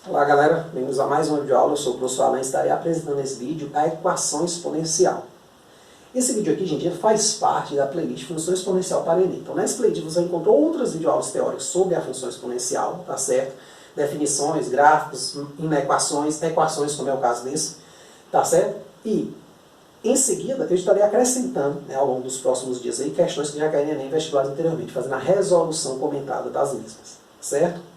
Olá galera, bem-vindos a mais uma videoaula. Eu sou o professor Alan e estarei apresentando nesse vídeo a equação exponencial. Esse vídeo aqui, gente, faz parte da playlist Função Exponencial para Enem. Então nessa playlist você encontrou outras videoaulas teóricas sobre a função exponencial, tá certo? Definições, gráficos, equações, como é o caso desse, tá certo? E em seguida eu estarei acrescentando, ao longo dos próximos dias aí, questões que já caíram em Enem vestibulares anteriormente, fazendo a resolução comentada das mesmas, certo?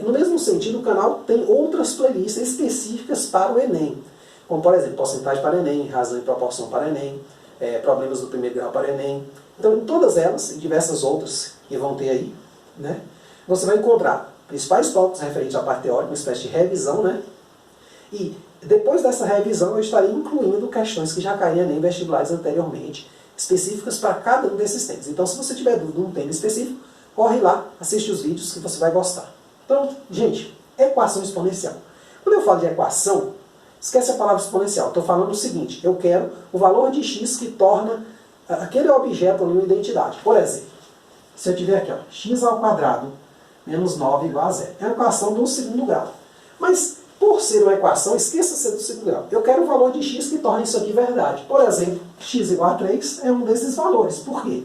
No mesmo sentido, o canal tem outras playlists específicas para o Enem, como por exemplo, porcentagem para o Enem, razão e proporção para o Enem, problemas do primeiro grau para o Enem. Então, em todas elas e diversas outras que vão ter aí, né, você vai encontrar principais tópicos referentes à parte teórica, uma espécie de revisão, né? E depois dessa revisão eu estarei incluindo questões que já caíram em Enem vestibulares anteriormente, específicas para cada um desses temas. Então, se você tiver dúvida de um tema específico, corre lá, assiste os vídeos que você vai gostar. Então, gente, equação exponencial. Quando eu falo de equação, esquece a palavra exponencial. Estou falando o seguinte: eu quero o valor de x que torna aquele objeto ali uma identidade. Por exemplo, se eu tiver aqui, ó, x ao quadrado menos 9 igual a zero. É uma equação do segundo grau. Mas, por ser uma equação, esqueça ser do segundo grau. Eu quero o valor de x que torna isso aqui verdade. Por exemplo, x igual a 3 é um desses valores. Por quê?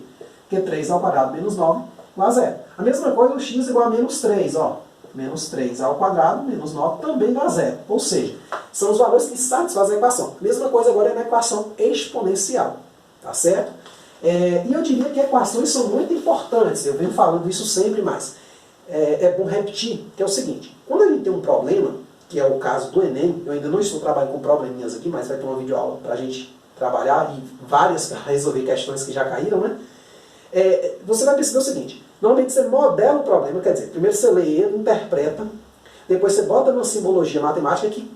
Porque 3 ao quadrado menos 9 igual a zero. A mesma coisa, o x igual a menos 3, ó. Menos 3 ao quadrado, menos 9, também dá zero. Ou seja, são os valores que satisfazem a equação. Mesma coisa agora é na equação exponencial. Tá certo? E eu diria que equações são muito importantes. Eu venho falando isso sempre, mas é bom repetir, que é o seguinte: quando a gente tem um problema, que é o caso do Enem, eu ainda não estou trabalhando com probleminhas aqui, mas vai ter uma videoaula para a gente trabalhar, e várias para resolver questões que já caíram, né? Você vai perceber o seguinte: normalmente você modela o problema, quer dizer, primeiro você lê ele, interpreta, depois você bota numa simbologia matemática que,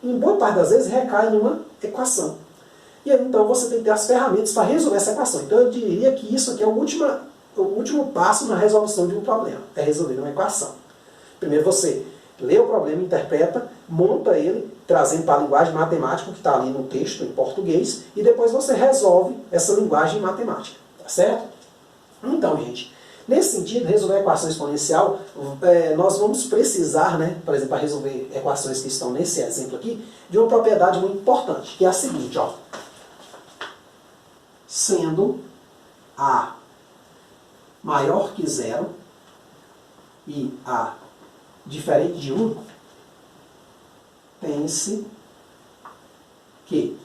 em boa parte das vezes, recai numa equação. E aí, então, você tem que ter as ferramentas para resolver essa equação. Então, eu diria que isso aqui é o último passo na resolução de um problema, é resolver uma equação. Primeiro você lê o problema, interpreta, monta ele, trazendo para a linguagem matemática, que está ali no texto, em português, e depois você resolve essa linguagem matemática. Tá certo? Então, gente, nesse sentido, resolver a equação exponencial, nós vamos precisar, né, por exemplo, para resolver equações que estão nesse exemplo aqui, de uma propriedade muito importante, que é a seguinte, ó. Sendo A maior que zero e A diferente de 1, pense que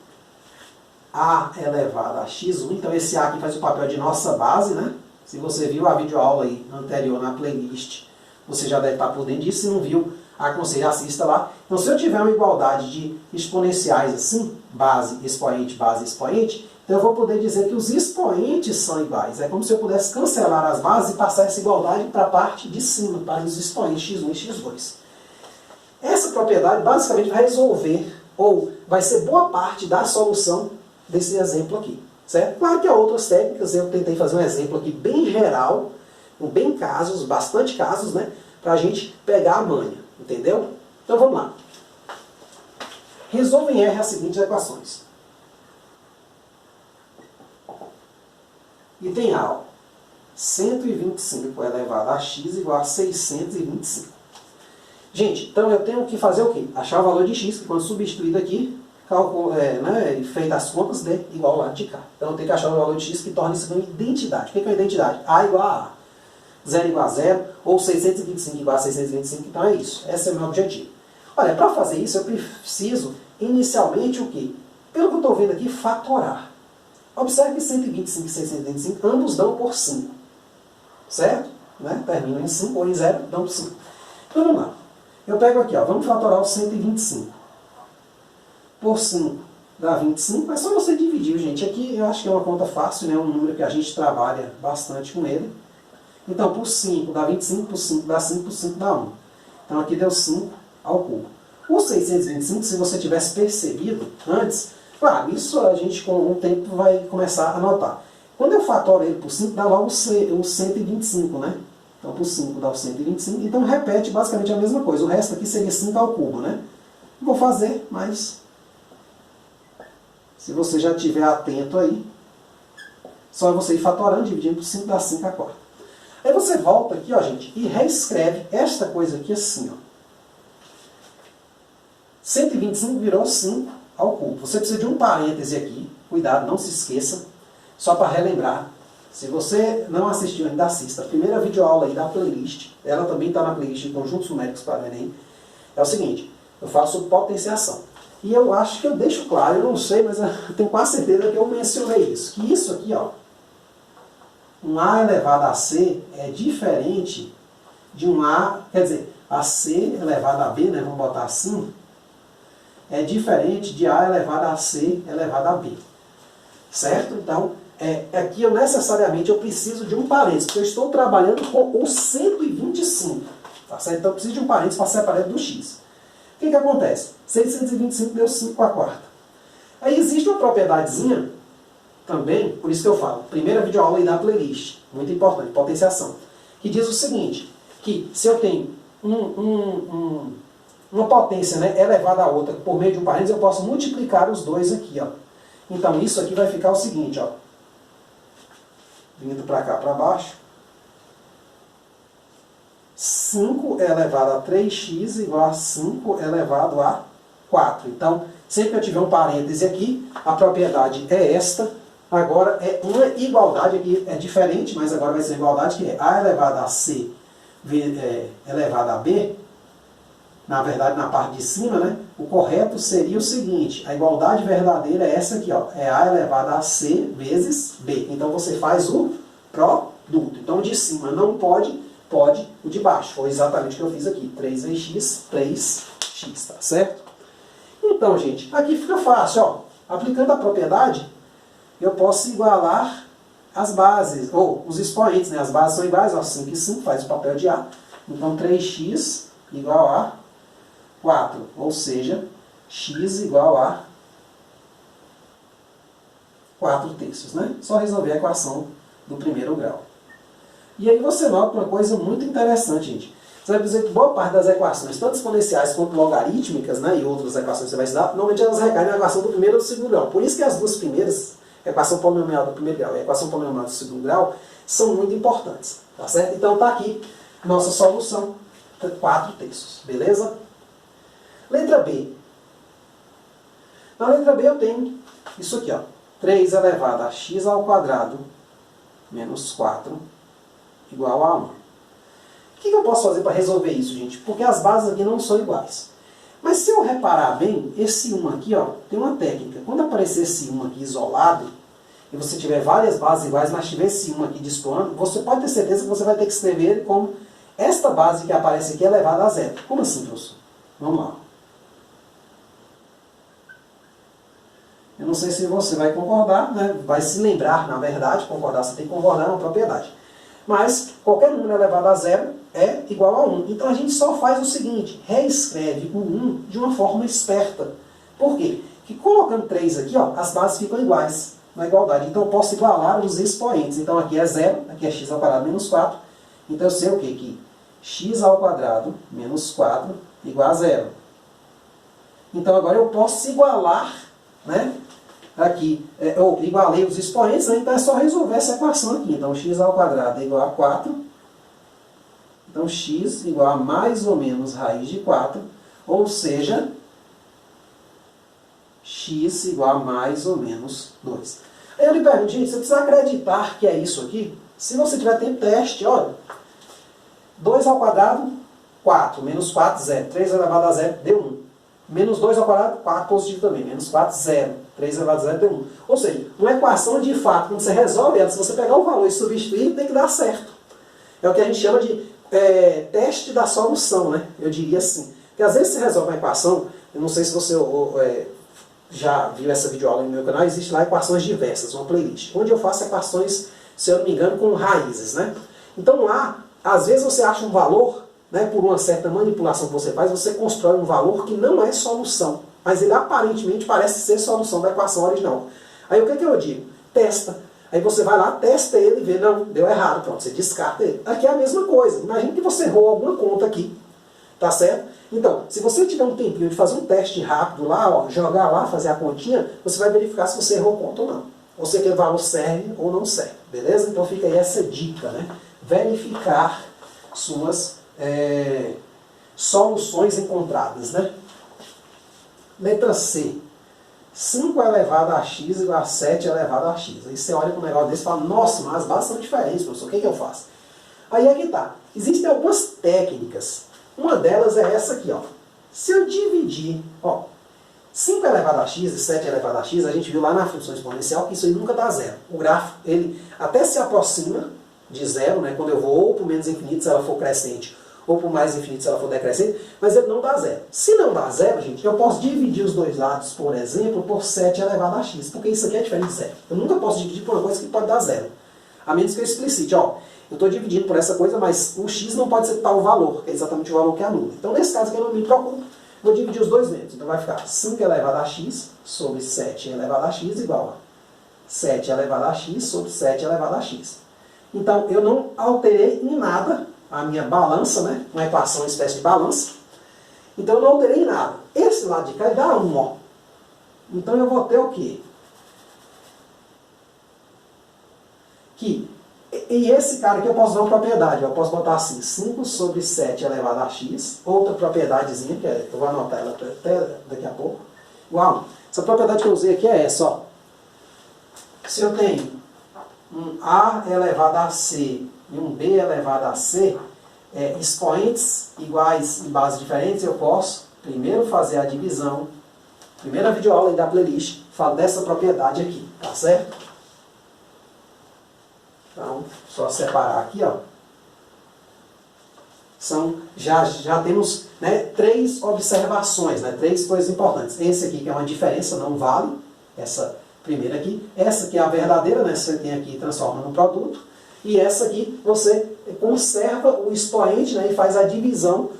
A elevado a x1, então esse A aqui faz o papel de nossa base, né? Se você viu a videoaula aí anterior na playlist, você já deve estar por dentro disso. Se não viu, aconselho, assista lá. Então, se eu tiver uma igualdade de exponenciais assim, base, expoente, então eu vou poder dizer que os expoentes são iguais. É como se eu pudesse cancelar as bases e passar essa igualdade para a parte de cima, para os expoentes x1 e x2. Essa propriedade basicamente vai resolver, ou vai ser boa parte da solução desse exemplo aqui. Certo? Claro que há outras técnicas, eu tentei fazer um exemplo aqui bem geral, com bastante casos, né, para a gente pegar a manha, entendeu? Então vamos lá. Resolva em R as seguintes equações. Item A, ó, 125 elevado a x igual a 625. Gente, então eu tenho que fazer o quê? Achar o valor de x, que quando substituído aqui, e feito as contas, dê igual ao lado de cá. Então eu tenho que achar o valor de x que torna isso uma identidade. O que é uma identidade? A igual a A. 0 igual a 0, ou 625 igual a 625, então é isso. Esse é o meu objetivo. Olha, para fazer isso eu preciso, inicialmente, o quê? Pelo que eu estou vendo aqui, fatorar. Observe que 125 e 625, ambos dão por 5. Certo? Né? Terminam em 5 ou em 0, dão por 5. Então vamos lá. Eu pego aqui, ó, vamos fatorar o 125. Por 5 dá 25, é só você dividir, gente. Aqui eu acho que é uma conta fácil, né? Um número que a gente trabalha bastante com ele. Então, por 5 dá 25, por 5 dá 5, por 5 dá 1. Então aqui deu 5 ao cubo. O 625, se você tivesse percebido antes, claro, isso a gente com o tempo vai começar a notar. Quando eu fatoro ele por 5, dá logo o 125, né? Então por 5 dá o 125, então repete basicamente a mesma coisa. O resto aqui seria 5 ao cubo, né? Vou fazer, mas se você já estiver atento aí, só você ir fatorando, dividindo por 5, dá 5 a quarta. Aí você volta aqui, ó, gente, e reescreve esta coisa aqui assim, ó. 125 virou 5 ao cubo. Você precisa de um parêntese aqui. Cuidado, não se esqueça. Só para relembrar. Se você não assistiu ainda, assista. A primeira videoaula aí da playlist, ela também está na playlist de Conjuntos Numéricos para o Enem. É o seguinte, eu falo sobre potenciação. E eu acho que eu deixo claro, eu não sei, mas eu tenho quase certeza que eu mencionei isso. Que isso aqui, ó, um A elevado a C é diferente de um A, quer dizer, a C elevado a B, né, vamos botar assim, é diferente de A elevado a C elevado a B. Certo? Então, aqui eu necessariamente eu preciso de um parênteses, porque eu estou trabalhando com o 125. Tá certo? Então eu preciso de um parênteses para separar do x. O que acontece? 625 deu 5 a quarta. Aí existe uma propriedadezinha também, por isso que eu falo, primeira videoaula aí da playlist, muito importante, potenciação, que diz o seguinte, que se eu tenho uma potência, né, elevada a outra por meio de um parênteses, eu posso multiplicar os dois aqui, ó. Então isso aqui vai ficar o seguinte, ó, vindo para cá para baixo, 5 elevado a 3x igual a 5 elevado a 4. Então, sempre que eu tiver um parêntese aqui, a propriedade é esta. Agora, é uma igualdade aqui, é diferente, mas agora vai ser igualdade, que é a elevado a c elevado a b. Na verdade, na parte de cima, né, o correto seria o seguinte, a igualdade verdadeira é essa aqui, ó, é a elevado a c vezes b. Então, você faz o produto. Então, o de cima não pode, pode o de baixo. Foi exatamente o que eu fiz aqui. 3x, 3x, tá certo? Então, gente, aqui fica fácil, ó. Aplicando a propriedade, eu posso igualar as bases, ou os expoentes, né? As bases são iguais, ó, 5 e 5 faz o papel de A. Então, 3x igual a 4, ou seja, x igual a 4/3, né? Só resolver a equação do primeiro grau. E aí você nota uma coisa muito interessante, gente. Você vai dizer que boa parte das equações, tanto exponenciais quanto logarítmicas, né, e outras equações que você vai estudar, normalmente elas recaem na equação do primeiro ou do segundo grau. Por isso que as duas primeiras, a equação polinomial do primeiro grau e a equação polinomial do segundo grau, são muito importantes. Tá certo? Então está aqui nossa solução, 4/3. Beleza? Letra B. Na letra B eu tenho isso aqui, ó. 3 elevado a x ao quadrado menos 4 igual a 1. O que eu posso fazer para resolver isso, gente? Porque as bases aqui não são iguais. Mas se eu reparar bem, esse 1 aqui, ó, tem uma técnica. Quando aparecer esse 1 aqui isolado, e você tiver várias bases iguais, mas tiver esse 1 aqui destoando, você pode ter certeza que você vai ter que escrever ele como esta base que aparece aqui elevada a zero. Como assim, professor? Vamos lá. Eu não sei se você vai concordar, né? Vai se lembrar, na verdade, concordar, você tem que concordar, é uma propriedade. Mas qualquer número elevado a zero é igual a 1. Então a gente só faz o seguinte, reescreve o 1 de uma forma esperta. Por quê? Porque colocando 3 aqui, ó, as bases ficam iguais, na igualdade. Então eu posso igualar os expoentes. Então aqui é 0, aqui é x ao quadrado menos 4. Então eu sei o quê? Que x ao quadrado menos 4 igual a 0. Então agora eu posso igualar, né? Aqui, eu igualei os expoentes, né? Então é só resolver essa equação aqui. Então x ao quadrado é igual a 4. Então x igual a mais ou menos raiz de 4. Ou seja, x igual a mais ou menos 2. Aí eu lhe pergunto, gente, você precisa acreditar que é isso aqui? Se você tiver tempo, teste, olha. 2 ao quadrado, 4. Menos 4, 0. 3 elevado a 0, deu 1. Menos 2 ao quadrado, 4 positivo também. Menos 4, 0. 3 elevado a 0 deu 1. Ou seja, uma equação de fato, quando você resolve ela, se você pegar o valor e substituir, tem que dar certo. É o que a gente chama de teste da solução, né? Eu diria assim. Porque às vezes você resolve uma equação, eu não sei se você já viu essa videoaula no meu canal, existe lá equações diversas, uma playlist, onde eu faço equações, se eu não me engano, com raízes, né? Então lá, às vezes você acha um valor, né, por uma certa manipulação que você faz, você constrói um valor que não é solução, mas ele aparentemente parece ser solução da equação original. Aí o que eu digo? Testa. Aí você vai lá, testa ele e vê, não, deu errado, pronto, você descarta ele. Aqui é a mesma coisa. Imagina que você errou alguma conta aqui, tá certo? Então, se você tiver um tempinho de fazer um teste rápido lá, ó, jogar lá, fazer a continha, você vai verificar se você errou conta ou não. Ou se aquele valor serve ou não serve, beleza? Então fica aí essa dica, né? Verificar suas soluções encontradas, né? Letra C. 5 elevado a x igual a 7 elevado a x. Aí você olha para um negócio desse e fala, nossa, mas as bases são diferentes, professor, o que eu faço? Aí é que tá. Existem algumas técnicas. Uma delas é essa aqui, ó. Se eu dividir, ó, 5 elevado a x e 7 elevado a x, a gente viu lá na função exponencial que isso aí nunca dá zero. O gráfico, ele até se aproxima de zero, né, quando eu vou ou para o menos infinito se ela for crescente, ou para o mais infinito se ela for decrescente, mas ele não dá zero. Se não dá zero, gente, eu posso dividir os dois lados, por exemplo, por 7 elevado a x, porque isso aqui é diferente de zero. Eu nunca posso dividir por uma coisa que pode dar zero. A menos que eu explicite, ó, eu estou dividindo por essa coisa, mas o x não pode ser tal valor, que é exatamente o valor que anula. Então, nesse caso aqui, eu não me preocupo, vou dividir os dois membros. Então, vai ficar 5 elevado a x sobre 7 elevado a x igual a 7 elevado a x sobre 7 elevado a x. Então, eu não alterei em nada a minha balança, né? Uma equação, uma espécie de balança. Então, eu não alterei em nada. Esse lado de cá dá 1, ó. Então, eu vou ter o quê? E esse cara aqui eu posso dar uma propriedade. Eu posso botar assim, 5 sobre 7 elevado a x. Outra propriedadezinha, que eu vou anotar ela até daqui a pouco. Igual, essa propriedade que eu usei aqui é essa, ó. Se eu tenho um a elevado a c e um b elevado a c, expoentes iguais em bases diferentes, eu posso primeiro fazer a divisão. Primeira videoaula aí da playlist, falo dessa propriedade aqui, tá certo? Então, só separar aqui, ó. Já temos, né, 3 observações, né, 3 coisas importantes. Esse aqui que é uma diferença, não vale. Essa primeira aqui. Essa que é a verdadeira, né, você tem aqui e transforma no produto. E essa aqui você conserva o expoente, né, e faz a divisão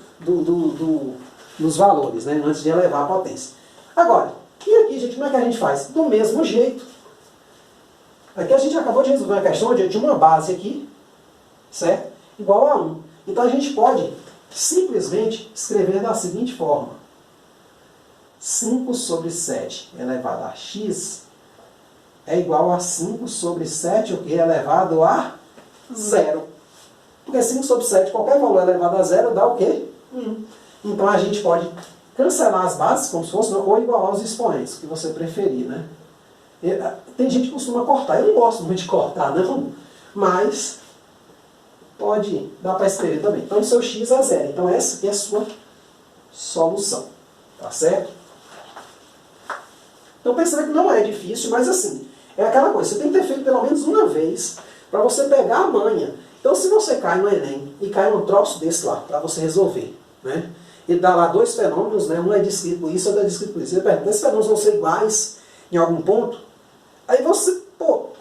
dos valores, né, antes de elevar a potência. Agora, e aqui, gente, como é que a gente faz? Do mesmo jeito. Aqui a gente acabou de resolver uma questão onde eu tinha uma base aqui, certo? Igual a 1. Então a gente pode simplesmente escrever da seguinte forma. 5 sobre 7 elevado a x é igual a 5 sobre 7, o que é elevado a 0. Porque 5 sobre 7, qualquer valor elevado a 0 dá o quê? 1. Então a gente pode cancelar as bases, como se fosse, ou igualar os expoentes, o que você preferir, né? Tem gente que costuma cortar. Eu não gosto muito de cortar, não. Mas pode dar para escrever também. Então, o seu x é 0. Então, essa aqui é a sua solução. Tá certo? Então, perceba que não é difícil, mas assim, é aquela coisa. Você tem que ter feito pelo menos uma vez para você pegar a manha. Então, se você cai no Enem e cai um troço desse lá, para você resolver, né? E dá lá 2 fenômenos, né? Um é descrito por isso, outro é descrito por isso. Você pergunta, esses fenômenos vão ser iguais em algum ponto? Aí você,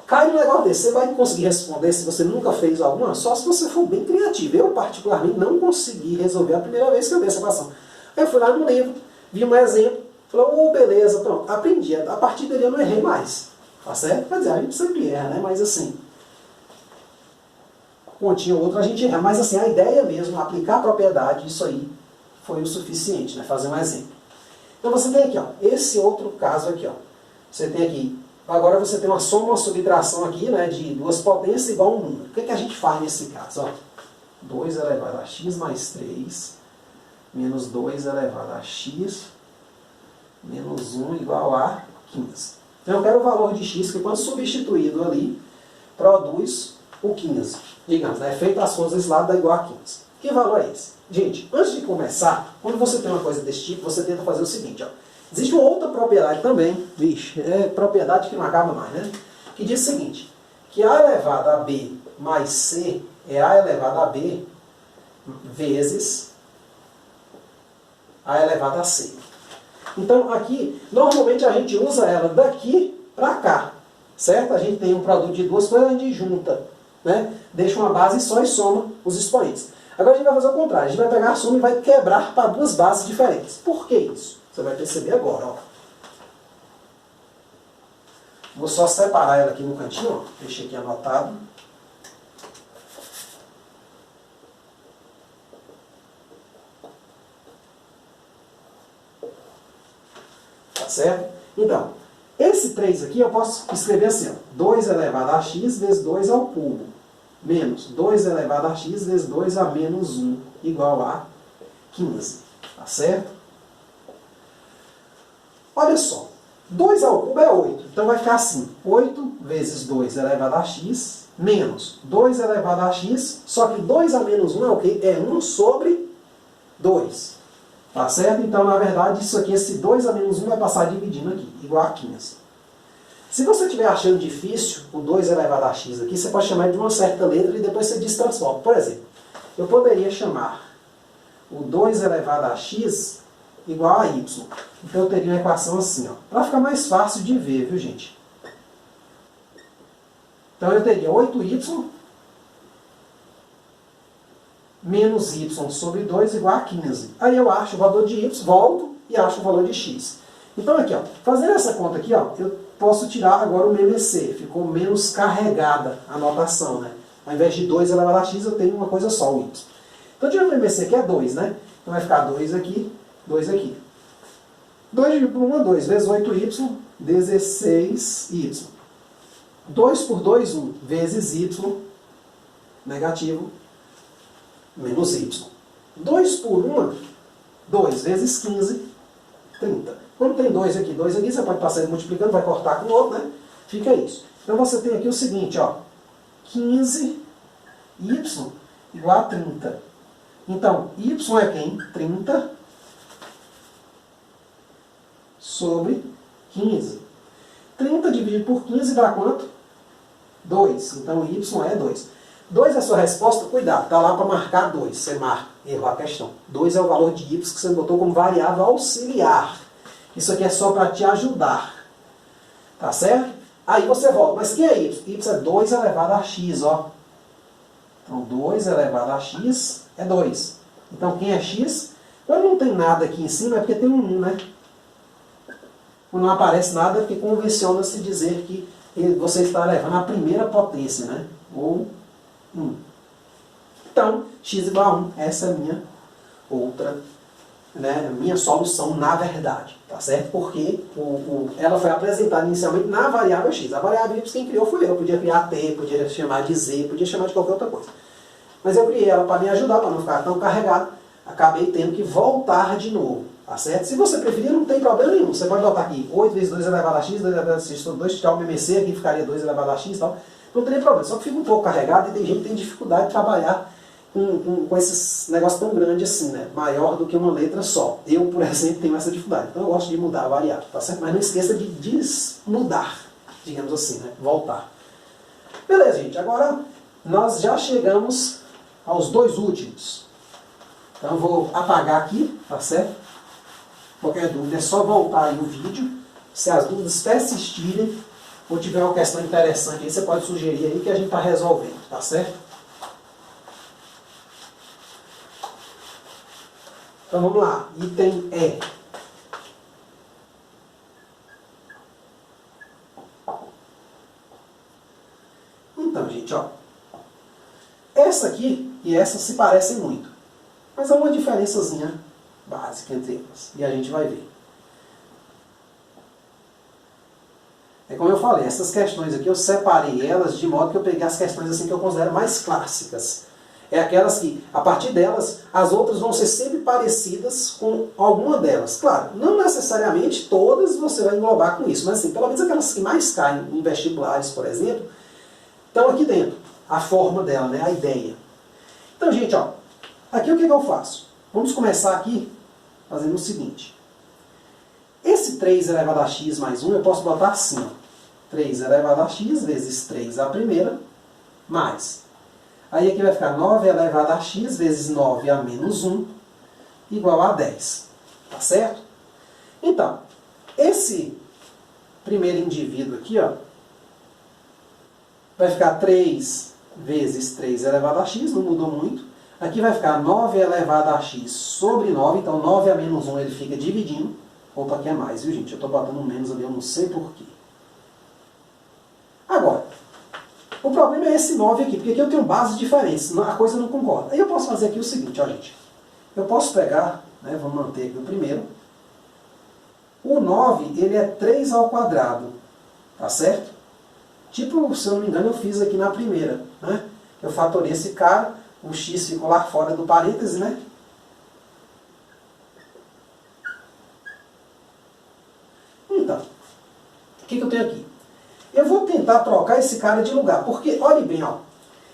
cai no negócio desse. Você vai conseguir responder se você nunca fez alguma? Só se você for bem criativo. Eu, particularmente, não consegui resolver a primeira vez que eu vi essa equação. Aí eu fui lá no livro, vi um exemplo, falei, beleza, pronto, aprendi. A partir dele eu não errei mais. Tá certo? Quer dizer, a gente sempre erra, né? Mas assim, um pontinho ou outro a gente erra. Mas assim, a ideia mesmo, aplicar a propriedade, isso aí foi o suficiente, né? Fazer um exemplo. Então você tem aqui, ó, esse outro caso aqui, ó. Você tem aqui, agora você tem uma soma, uma subtração aqui, né, de duas potências igual a um número. O que a gente faz nesse caso? Ó? 2 elevado a x mais 3, menos 2 elevado a x, menos 1 igual a 15. Então eu quero o valor de x, que quando substituído ali, produz o 15. Digamos, né, feito as contas desse lado dá igual a 15. Que valor é esse? Gente, antes de começar, quando você tem uma coisa desse tipo, você tenta fazer o seguinte, ó. Existe uma outra propriedade também, é propriedade que não acaba mais, né? Que diz o seguinte, que a elevado a b mais c é a elevado a b vezes a elevado a c. Então aqui, normalmente a gente usa ela daqui para cá, certo? A gente tem um produto de duas coisas, a gente junta, né? Deixa uma base só e soma os expoentes. Agora a gente vai fazer o contrário, a gente vai pegar a soma e vai quebrar para duas bases diferentes. Por que isso? Você vai perceber agora, ó. Vou só separar ela aqui no cantinho, ó. Deixei aqui anotado. Tá certo? Então, esse 3 aqui eu posso escrever assim, ó. 2 elevado a x vezes 2 ao cubo. Menos 2 elevado a x vezes 2 a menos 1 igual a 15. Tá certo? Olha só, 2 ao cubo é 8. Então vai ficar assim, 8 vezes 2 elevado a x, menos 2 elevado a x, só que 2 a menos 1 é o quê? É 1 sobre 2. Tá certo? Então, na verdade, isso aqui, esse 2 a menos 1 vai passar dividindo aqui, igual a 15. Se você estiver achando difícil o 2 elevado a x aqui, você pode chamar de uma certa letra e depois você destransforma. Por exemplo, eu poderia chamar o 2 elevado a x igual a y. Então eu teria uma equação assim, ó, para ficar mais fácil de ver, viu, gente? Então eu teria 8y menos y sobre 2 igual a 15. Aí eu acho o valor de y, volto e acho o valor de x. Então aqui, ó, fazendo essa conta aqui, ó, eu posso tirar agora o MMC. Ficou menos carregada a notação, né? Ao invés de 2 elevado a x, eu tenho uma coisa só, o y. Então tirando o MMC que é 2, né? Então vai ficar 2 aqui, 2 aqui. 2 dividido por 1 é 2, vezes 8y, 16y. 2 por 2, 1, vezes y, negativo, menos y. 2 por 1, 2 vezes 15, 30. Quando tem 2 aqui, você pode passar ele multiplicando, vai cortar com o outro, né? Fica isso. Então você tem aqui o seguinte, ó, 15y igual a 30. Então, y é quem? 30 sobre 15. 30 dividido por 15 dá quanto? 2. Então, y é 2. 2 é a sua resposta? Cuidado, está lá para marcar 2. Você marca, errou a questão. 2 é o valor de y que você botou como variável auxiliar. Isso aqui é só para te ajudar. Tá certo? Aí você volta. Mas que é y? Y é 2 elevado a x, ó. Então, 2 elevado a x é 2. Então, quem é x? Quando não tem nada aqui em cima, é porque tem um 1, né? Quando não aparece nada, é porque convenciona-se dizer que você está levando a primeira potência, né? Ou 1. Então, x igual a 1. Essa é a minha outra, né? Minha solução, na verdade. Tá certo? Porque ela foi apresentada inicialmente na variável x. A variável y quem criou foi eu. Podia criar t, podia chamar de z, podia chamar de qualquer outra coisa. Mas eu criei ela para me ajudar, para não ficar tão carregado. Acabei tendo que voltar de novo. Tá certo? Se você preferir, não tem problema nenhum. Você pode botar aqui 8 vezes 2 elevado a x, 2 elevado a x sobre 2, tirar o MMC, aqui ficaria 2 elevado a x e tal. Não teria problema. Só que fica um pouco carregado e tem gente que tem dificuldade de trabalhar com esses negócios tão grandes assim, né? Maior do que uma letra só. Eu, por exemplo, tenho essa dificuldade. Então eu gosto de mudar a variável, tá certo? Mas não esqueça de desmudar, digamos assim, né? Voltar. Beleza, gente. Agora nós já chegamos aos dois últimos. Então eu vou apagar aqui, tá certo? Qualquer dúvida é só voltar aí o vídeo. Se as dúvidas persistirem ou tiver uma questão interessante aí, você pode sugerir aí que a gente está resolvendo, tá certo? Então vamos lá, item E. Então, gente, ó. Essa aqui e essa se parecem muito. Mas há uma diferençazinha básica entre elas. E a gente vai ver. É como eu falei, essas questões aqui eu separei elas de modo que eu peguei as questões assim que eu considero mais clássicas. É aquelas que, a partir delas, as outras vão ser sempre parecidas com alguma delas. Claro, não necessariamente todas você vai englobar com isso, mas assim, pelo menos aquelas que mais caem em vestibulares, por exemplo, estão aqui dentro. A forma dela, né? A ideia. Então, gente, ó, aqui o que eu faço? Vamos começar aqui fazendo o seguinte. Esse 3 elevado a x mais 1 eu posso botar assim, ó. 3 elevado a x vezes 3 a primeira, mais. Aí aqui vai ficar 9 elevado a x vezes 9 a menos 1, igual a 10. Tá certo? Então, esse primeiro indivíduo aqui, ó, vai ficar 3 vezes 3 elevado a x, não mudou muito. Aqui vai ficar 9 elevado a x sobre 9, então 9 a menos 1 ele fica dividindo. Opa, aqui é mais, viu, gente? Eu estou botando um menos ali, eu não sei porquê. Agora, o problema é esse 9 aqui, porque aqui eu tenho bases diferentes, a coisa não concorda. Aí eu posso fazer aqui o seguinte, ó, gente. Eu posso pegar, né, vamos manter aqui o primeiro. O 9, ele é 3 ao quadrado, tá certo? Tipo, se eu não me engano, eu fiz aqui na primeira, né? Eu fatorei esse cara, o x ficou lá fora do parêntese, né? que eu tenho aqui? Eu vou tentar trocar esse cara de lugar, porque, olhe bem, ó,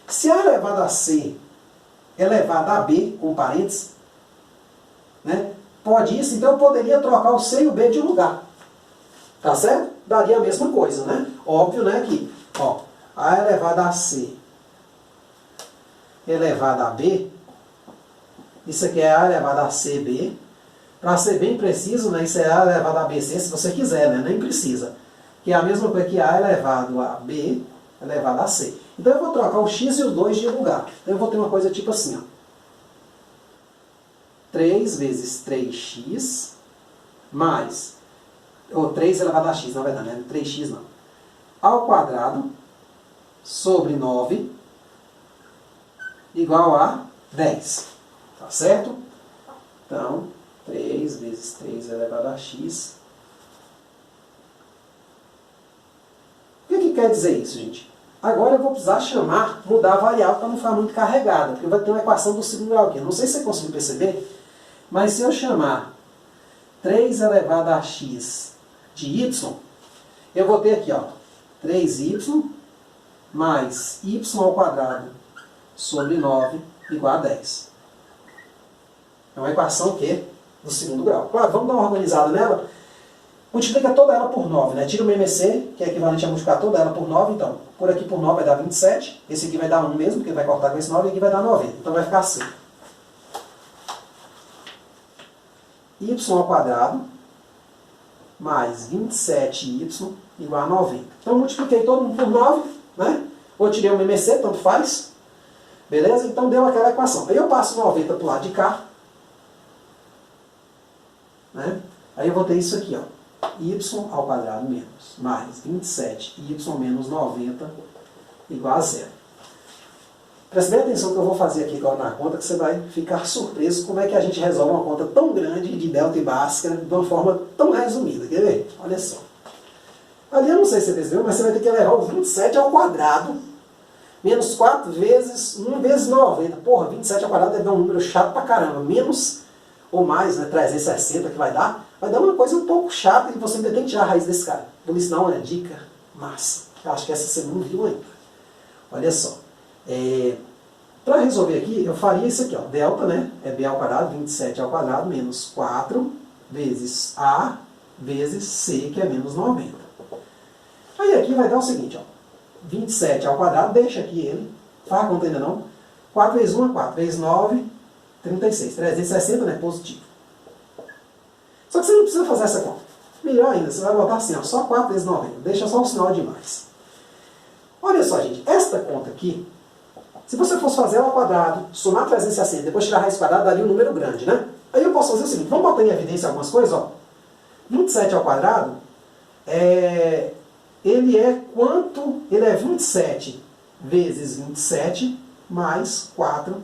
se A elevado a C é elevado a B, com parênteses, né, pode isso, então eu poderia trocar o C e o B de lugar. Tá certo? Daria a mesma coisa, né? Óbvio, né, que, ó, A elevado a C elevado a B, isso aqui é A elevado a CB. Para ser bem preciso, né, isso é A elevado a BC, se você quiser, né, nem precisa. Que é a mesma coisa que A elevado a B elevado a C. Então eu vou trocar o x e o 2 de lugar. Então eu vou ter uma coisa tipo assim, ó. 3 vezes 3x mais, ou 3 elevado a x, na verdade, né? 3x não. Ao quadrado sobre 9 igual a 10. Tá certo? Então, 3 vezes 3 elevado a x. O que quer dizer isso, gente? Agora eu vou precisar mudar a variável para não ficar muito carregada, porque vai ter uma equação do segundo grau aqui. Não sei se você conseguiu perceber, mas se eu chamar 3 elevado a x de y, eu vou ter aqui, ó, 3y mais y ao quadrado sobre 9 igual a 10. É uma equação que do segundo grau. Claro, vamos dar uma organizada nela. Multiplica toda ela por 9, né? Tira o MMC, que é equivalente a multiplicar toda ela por 9. Então, por aqui por 9 vai dar 27. Esse aqui vai dar 1 mesmo, porque vai cortar com esse 9. E aqui vai dar 90. Então vai ficar assim. Y ao quadrado mais 27y igual a 90. Então, multipliquei todo mundo por 9, né? Ou tirei o MMC, tanto faz. Beleza? Então, deu aquela equação. Aí eu passo 90 para o lado de cá. Né? Aí eu vou ter isso aqui, ó. Y ao quadrado menos mais 27y menos 90 igual a 0. Preste bem atenção que eu vou fazer aqui agora na conta, que você vai ficar surpreso como é que a gente resolve uma conta tão grande de delta e bhaskara de uma forma tão resumida. Quer ver? Olha só. Ali eu não sei se você percebeu, mas você vai ter que elevar o 27 ao quadrado menos 4 vezes 1 vezes 90. Porra, 27 ao quadrado deve dar um número chato pra caramba. Menos ou mais, né, 360 que vai dar uma coisa um pouco chata e você ainda tem que tirar a raiz desse cara. Vou lhe ensinar uma dica massa. Eu acho que essa você não viu ainda. Olha só. Para resolver aqui, eu faria isso aqui, ó. Delta, né? É B ao quadrado, 27 ao quadrado, menos 4 vezes A vezes C, que é menos 90. Aí aqui vai dar o seguinte, ó. 27 ao quadrado, deixa aqui ele. Faz a conta ainda não. 4 vezes 1 é 4, vezes 9, 36. 360, né? Positivo. Só que você não precisa fazer essa conta. Melhor ainda, você vai botar assim, ó, só 4 vezes 90. Deixa só um sinal de mais. Olha só, gente. Esta conta aqui, se você fosse fazer ela ao quadrado, somar 360, depois tirar a raiz quadrada, daria um número grande, né? Aí eu posso fazer o seguinte, vamos botar em evidência algumas coisas, ó. 27 ao quadrado, ele é quanto? Ele é 27 vezes 27 mais 4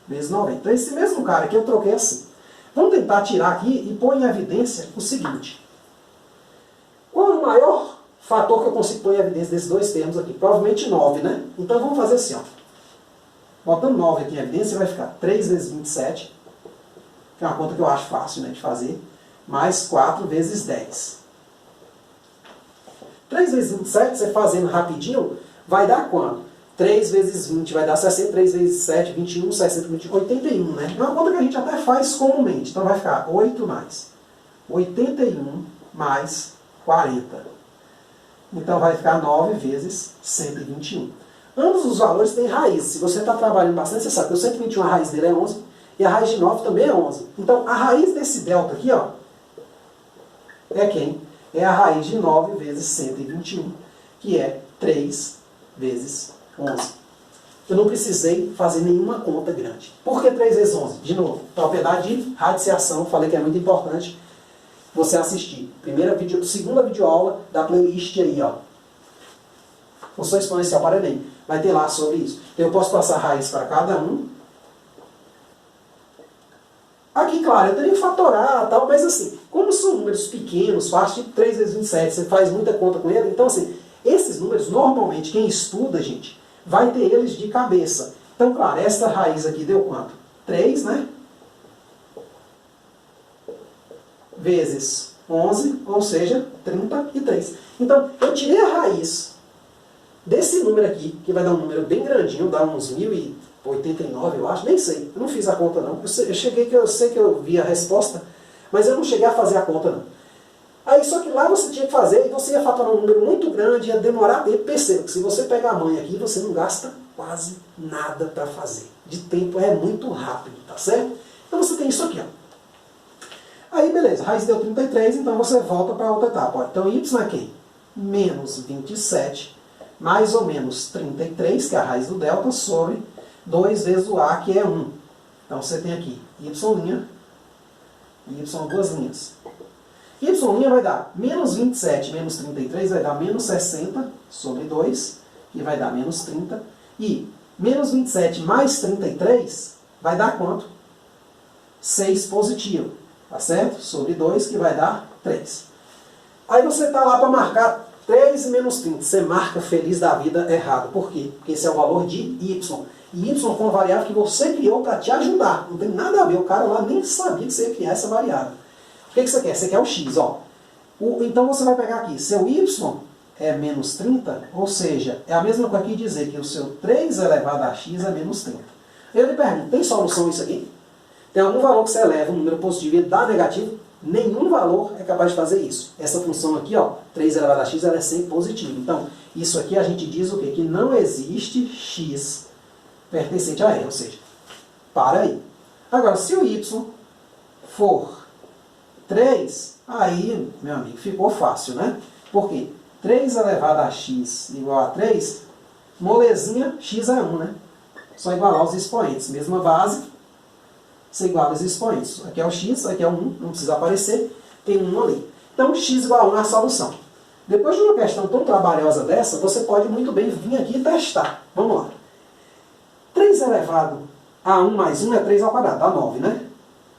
vezes 90. Então esse mesmo cara aqui eu troquei assim. Vamos tentar tirar aqui e pôr em evidência o seguinte. Qual é o maior fator que eu consigo pôr em evidência desses dois termos aqui? Provavelmente 9, né? Então vamos fazer assim, ó. Botando 9 aqui em evidência, vai ficar 3 vezes 27, que é uma conta que eu acho fácil, né, de fazer, mais 4 vezes 10. 3 vezes 27, você fazendo rapidinho, vai dar quanto? 3 vezes 20 vai dar 60, 3 vezes 7, 21, 60, 21, 81, né? É uma conta que a gente até faz comumente. Então vai ficar 8 mais 81 mais 40. Então vai ficar 9 vezes 121. Ambos os valores têm raiz. Se você está trabalhando bastante, você sabe que o 121, a raiz dele é 11, e a raiz de 9 também é 11. Então a raiz desse delta aqui, ó, é quem? É a raiz de 9 vezes 121, que é 3 vezes 11. Eu não precisei fazer nenhuma conta grande. Por que 3 vezes 11? De novo, propriedade de radiciação, falei que é muito importante você assistir. Segunda videoaula da playlist aí, ó. Função exponencial para Enem. Vai ter lá sobre isso. Então eu posso passar raiz para cada um. Aqui, claro, eu teria que fatorar, tal, mas assim, como são números pequenos, fácil, tipo 3 vezes 27, você faz muita conta com ele, então assim, esses números, normalmente, quem estuda, gente, vai ter eles de cabeça. Então, claro, esta raiz aqui deu quanto? 3, né? Vezes 11, ou seja, 33. Então, eu tirei a raiz desse número aqui, que vai dar um número bem grandinho, dá uns 1089, eu acho, nem sei, eu não fiz a conta não. Eu sei que eu vi a resposta, mas eu não cheguei a fazer a conta não. Aí, só que lá você tinha que fazer, e você ia faturar um número muito grande, ia demorar tempo. Perceba que se você pegar a mãe aqui, você não gasta quase nada para fazer. De tempo é muito rápido, tá certo? Então você tem isso aqui, ó. Aí, beleza, raiz deu 33, então você volta para outra etapa. Ó. Então, y é quem? Menos 27, mais ou menos 33, que é a raiz do delta, sobre 2 vezes o a, que é 1. Então, você tem aqui y', y duas linhas. Y' vai dar menos 27 menos 33, vai dar menos 60 sobre 2, que vai dar menos 30. E menos 27 mais 33 vai dar quanto? 6 positivo. Tá certo? Sobre 2, que vai dar 3. Aí você está lá para marcar 3 e menos 30. Você marca feliz da vida errado. Por quê? Porque esse é o valor de y. E y foi uma variável que você criou para te ajudar. Não tem nada a ver. O cara lá nem sabia que você ia criar essa variável. O que você quer? Você quer o x. Ó. Então você vai pegar aqui. Seu y é menos 30, ou seja, é a mesma coisa que dizer que o seu 3 elevado a x é menos 30. Eu lhe pergunto, tem solução isso aqui? Tem algum valor que você eleva, um número positivo e ele dá negativo? Nenhum valor é capaz de fazer isso. Essa função aqui, ó, 3 elevado a x, ela é sempre positiva. Então, isso aqui a gente diz o quê? Que não existe x pertencente a R, ou seja, para aí. Agora, se o y for 3, aí, meu amigo, ficou fácil, né? Por quê? 3 elevado a x igual a 3, molezinha, x é 1, né? Só igualar os expoentes. Mesma base, você iguala os expoentes. Aqui é o x, aqui é o 1, não precisa aparecer, tem 1 ali. Então, x igual a 1 é a solução. Depois de uma questão tão trabalhosa dessa, você pode muito bem vir aqui e testar. Vamos lá. 3 elevado a 1 mais 1 é 3 ao quadrado, dá 9, né?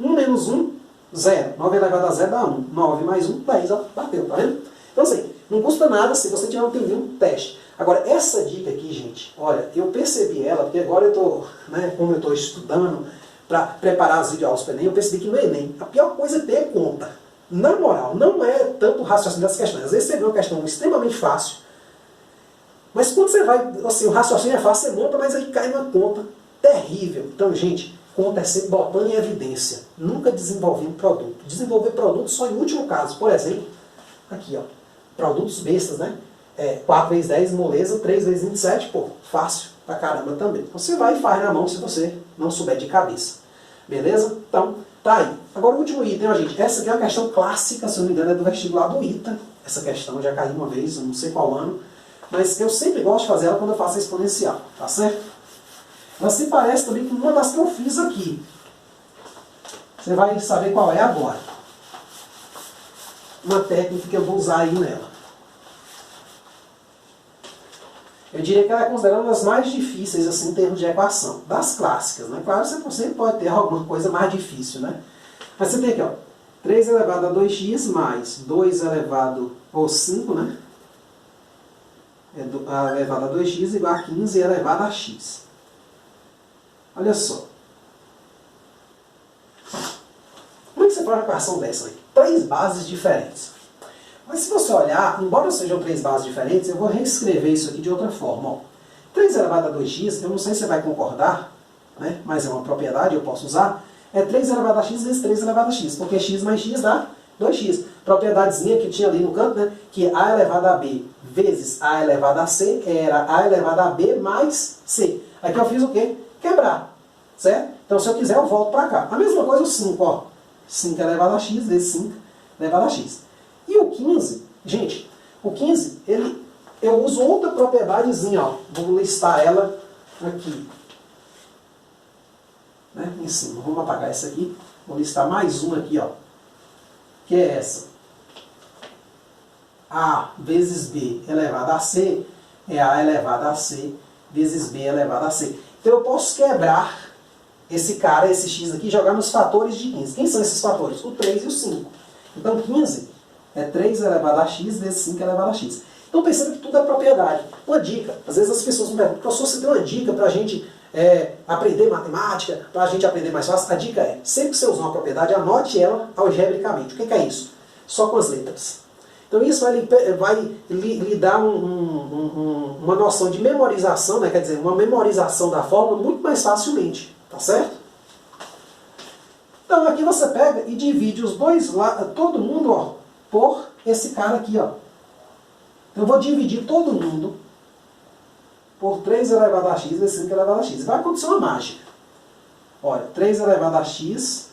1 menos 1, 0. 9 elevado a 0 dá 1. 9 mais 1, 10. Ó, bateu, tá vendo? Então, assim, não custa nada se você tiver um teste. Agora, essa dica aqui, gente, olha, eu percebi ela, porque agora eu estou, né, como eu estou estudando para preparar as videoaulas para o Enem, eu percebi que no Enem, a pior coisa é ter conta. Na moral, não é tanto o raciocínio das questões. Às vezes você vê uma questão extremamente fácil, mas quando você vai, assim, o raciocínio é fácil, você monta, mas aí cai uma conta terrível. Então, gente, conta é sempre botando em evidência. Nunca desenvolvendo produto. Desenvolver produto só em último caso. Por exemplo, aqui, ó, produtos bestas, né? 4 vezes 10, moleza, 3 vezes 27, pô, fácil pra caramba também. Você vai e faz na mão se você não souber de cabeça. Beleza? Então, tá aí. Agora o último item, ó, gente. Essa aqui é uma questão clássica, se eu não me engano, é do vestibular do ITA. Essa questão eu já caí uma vez, eu não sei qual ano. Mas eu sempre gosto de fazer ela quando eu faço a exponencial, tá certo? Ela se parece também com uma das que eu fiz aqui. Você vai saber qual é agora. Uma técnica que eu vou usar aí nela. Eu diria que ela é considerada uma das mais difíceis assim, em termos de equação. Das clássicas, né? Claro, você sempre pode ter alguma coisa mais difícil, né? Mas você tem aqui, ó, 3 elevado a 2x mais 2 elevado ou 5, né? Elevado a 2x igual a 15 elevado a x. Olha só. Como é que você faz uma equação dessa aí? 3 bases diferentes. Mas se você olhar, embora sejam 3 bases diferentes, eu vou reescrever isso aqui de outra forma. Ó. 3 elevado a 2x, eu não sei se você vai concordar, né? Mas é uma propriedade, eu posso usar. É 3 elevado a x vezes 3 elevado a x, porque x mais x dá 2x. Propriedadezinha que tinha ali no canto, né? Que a elevado a b vezes a elevado a c era a elevado a b mais c. Aqui eu fiz o quê? Quebrar, certo? Então se eu quiser eu volto para cá. A mesma coisa o 5, ó. 5 elevado a x vezes 5 elevado a x. E o 15, gente, o 15, eu uso outra propriedadezinha, ó. Vou listar ela aqui. Né? Em cima. Vamos apagar essa aqui. Vou listar mais uma aqui, ó. Que é essa. A vezes B elevado a C é A elevado a C vezes B elevado a C. Então eu posso quebrar esse cara, esse x aqui, e jogar nos fatores de 15. Quem são esses fatores? O 3 e o 5. Então 15 é 3 elevado a x vezes 5 elevado a x. Então pensando que tudo é propriedade. Uma dica. Às vezes as pessoas me perguntam, professor, você tem uma dica para a gente aprender matemática, para a gente aprender mais fácil? A dica é, sempre que você usar uma propriedade, anote ela algebricamente. O que é isso? só com as letras. Então isso vai lhe dar uma noção de memorização, né? Quer dizer, uma memorização da fórmula muito mais facilmente, tá certo? Então aqui você pega e divide os dois lados, todo mundo, ó, por esse cara aqui, ó. Então eu vou dividir todo mundo por 3 elevado a x vezes 5 elevado a x. Vai acontecer uma mágica. Olha, 3 elevado a x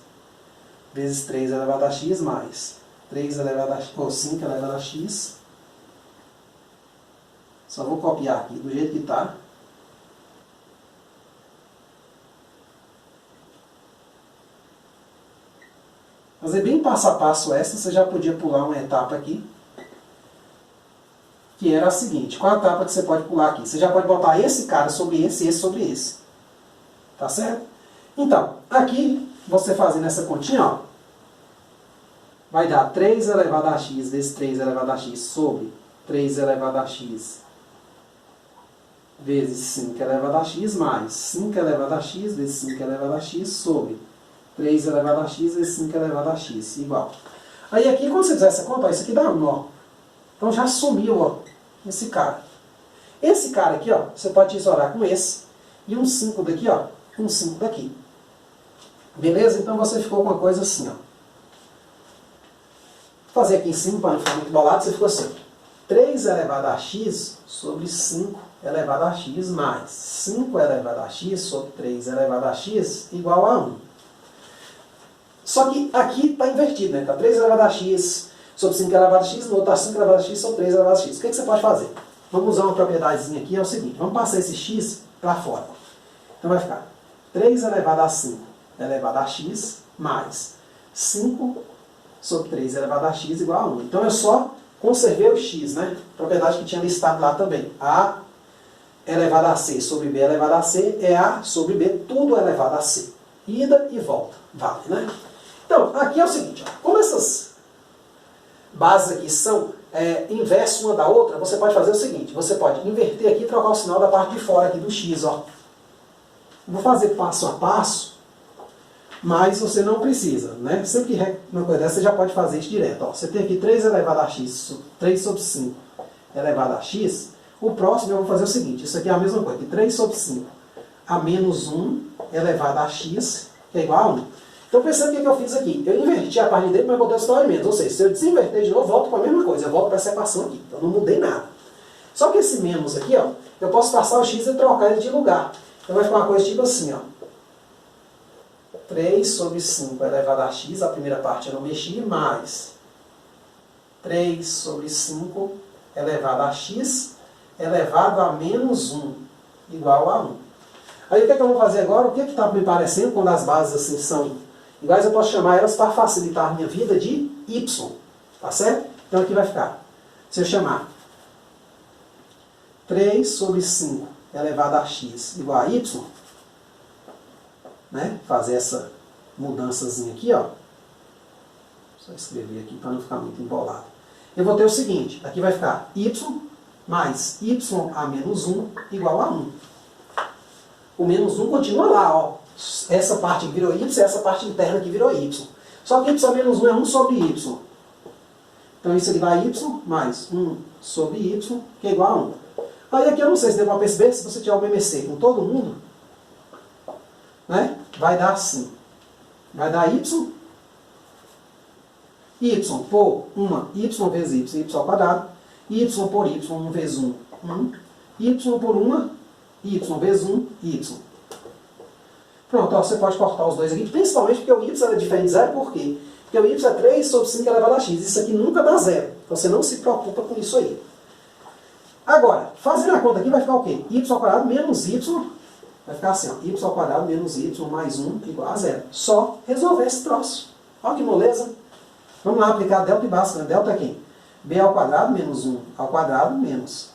vezes 3 elevado a x mais 3 elevado a x, ou 5 elevado a x. Só vou copiar aqui do jeito que está. Fazer bem passo a passo essa, você já podia pular uma etapa aqui. Que era a seguinte, qual a etapa que você pode pular aqui? Você já pode botar esse cara sobre esse e esse sobre esse. Tá certo? Então, aqui, você fazendo essa continha, ó, vai dar 3 elevado a x vezes 3 elevado a x sobre 3 elevado a x vezes 5 elevado a x mais 5 elevado a x vezes 5 elevado a x sobre 3 elevado a x vezes 5 elevado a x igual. Aí aqui, quando você fizer essa conta, ó, isso aqui dá 1, ó. Então já sumiu, ó, esse cara. Esse cara aqui, ó, você pode tesourar com esse. E um 5 daqui, ó, um 5 daqui. Beleza? Então você ficou com uma coisa assim, ó. Vou fazer aqui em cima, para não ficar muito bolado, você ficou assim. 3 elevado a x sobre 5 elevado a x mais 5 elevado a x sobre 3 elevado a x igual a 1. Só que aqui está invertido, né? Está 3 elevado a x sobre 5 elevado a x, no outro está 5 elevado a x sobre 3 elevado a x. O que você pode fazer? Vamos usar uma propriedadezinha aqui, é o seguinte, vamos passar esse x para fora. Então vai ficar 3 elevado a 5 elevado a x mais 5 sobre 3 elevado a x igual a 1. Então eu só conservei o x, né? Propriedade que tinha listado lá também. A elevado a c sobre b elevado a c é a sobre b, tudo elevado a c. Ida e volta. Vale, né? Então, aqui é o seguinte, ó, como essas bases aqui são inverso uma da outra, você pode fazer o seguinte, você pode inverter aqui e trocar o sinal da parte de fora aqui do x, ó. Vou fazer passo a passo, mas você não precisa, né? Sempre que uma coisa dessa, você já pode fazer isso direto, ó. Você tem aqui 3 elevado a x, 3 sobre 5 elevado a x, o próximo eu vou fazer o seguinte, isso aqui é a mesma coisa, que 3 sobre 5 a menos 1 elevado a x, que é igual a 1. Então perceba o que eu fiz aqui. Eu inverti a parte dele, mas botei o sinal de menos. Ou seja, se eu desinverter de novo, volto para a mesma coisa. Eu volto para essa equação aqui. Então não mudei nada. Só que esse menos aqui, ó, eu posso passar o x e trocar ele de lugar. Então vai ficar uma coisa tipo assim, ó. 3 sobre 5 elevado a x, a primeira parte eu não mexi, mais 3 sobre 5 elevado a x elevado a menos 1 igual a 1. Aí o que é que eu vou fazer agora? O que está me parecendo quando as bases assim são iguais? Eu posso chamar elas para facilitar a minha vida de y. Tá certo? Então aqui vai ficar. Se eu chamar 3 sobre 5 elevado a x igual a y, né? Fazer essa mudançazinha aqui, ó. Só escrever aqui para não ficar muito embolado. Eu vou ter o seguinte, aqui vai ficar y mais y a menos 1 igual a 1. O menos 1 continua lá, ó. Essa parte que virou y, essa parte interna que virou y. Só que y a menos 1 é 1 sobre y. Então isso aqui dá y mais 1 sobre y, que é igual a 1. Aí aqui eu não sei se deu para perceber, se você tiver o MMC com todo mundo, né, vai dar assim. Vai dar y por uma y vezes y ao quadrado, y por y, 1 vezes 1, 1, y por uma y vezes 1, y. Pronto, ó, você pode cortar os dois aqui, principalmente porque o y é diferente de zero, por quê? Porque o y é 3 sobre 5 elevado a x. Isso aqui nunca dá zero. Então você não se preocupa com isso aí. Agora, fazendo a conta aqui, vai ficar o quê? Y ao quadrado menos y, vai ficar assim, ó, y ao quadrado menos y mais 1 igual a zero. Só resolver esse troço. Olha que moleza. Vamos lá aplicar delta e Bhaskara. Delta é quem? B ao quadrado menos 1 ao quadrado menos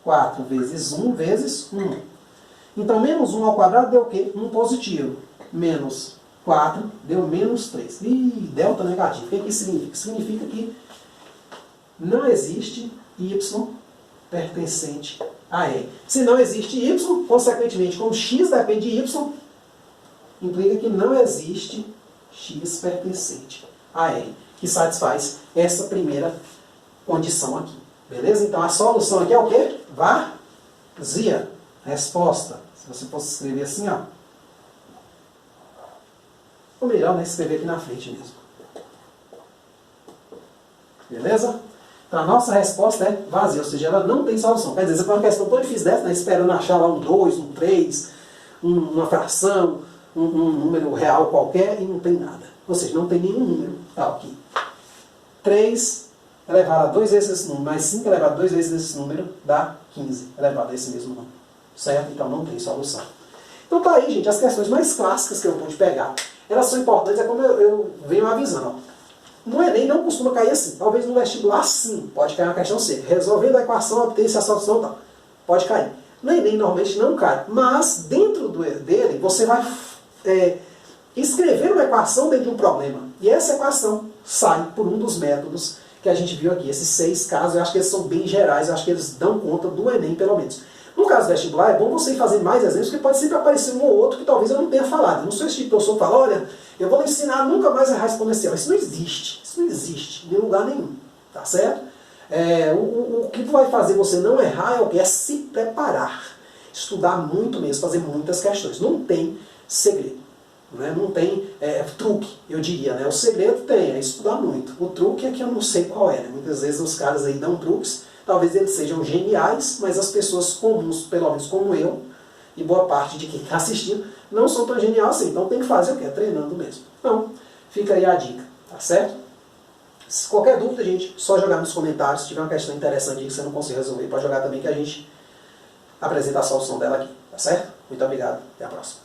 4 vezes 1 vezes 1. Então, menos 1 ao quadrado deu o quê? 1 positivo. Menos 4 deu menos 3. Ih, delta negativo. O que isso significa? Significa que não existe y pertencente a E. Se não existe y, consequentemente, como x depende de y, implica que não existe x pertencente a R, que satisfaz essa primeira condição aqui. Beleza? Então a solução aqui é o quê? Vazia. Resposta. Se você fosse escrever assim, ó. Ou melhor, né? Escrever aqui na frente mesmo. Beleza? Então a nossa resposta é vazia, ou seja, ela não tem solução. Quer dizer, você põe uma questão tão difícil dessa, né? Esperando achar lá um 2, um 3, uma fração, um número real qualquer e não tem nada. Ou seja, não tem nenhum número tal aqui. 3 elevado a 2 vezes esse número, mais 5 elevado a 2 vezes esse número, dá 15 elevado a esse mesmo número. Certo? Então não tem solução. Então tá aí, gente, as questões mais clássicas que eu pude pegar. Elas são importantes, é como eu venho avisando. No Enem não costuma cair assim. Talvez no vestibular sim, pode cair uma questão seca. Resolvendo a equação, obter-se a solução, tal. Pode cair. No Enem normalmente não cai. Mas dentro dele, você vai escrever uma equação dentro de um problema. E essa equação sai por um dos métodos que a gente viu aqui. Esses 6 casos, eu acho que eles são bem gerais, eu acho que eles dão conta do Enem, pelo menos. No caso do vestibular, é bom você ir fazendo mais exemplos, porque pode sempre aparecer um ou outro que talvez eu não tenha falado. Eu não sou esse tipo de professor que fala, olha, eu vou lhe ensinar a nunca mais errar exponencial. Isso não existe. Isso não existe em lugar nenhum. Tá certo? O que vai fazer você não errar é o que? É se preparar. Estudar muito mesmo, fazer muitas questões. Não tem segredo. Né? Não tem truque, eu diria. Né? O segredo é estudar muito. O truque é que eu não sei qual é. Né? Muitas vezes os caras aí dão truques, talvez eles sejam geniais, mas as pessoas comuns, pelo menos como eu, e boa parte de quem está assistindo, não são tão geniais assim. Então tem que fazer o quê? Treinando mesmo. Então, fica aí a dica, tá certo? Se qualquer dúvida, gente, só jogar nos comentários. Se tiver uma questão interessante que você não conseguir resolver, pode jogar também que a gente apresenta a solução dela aqui, tá certo? Muito obrigado, até a próxima.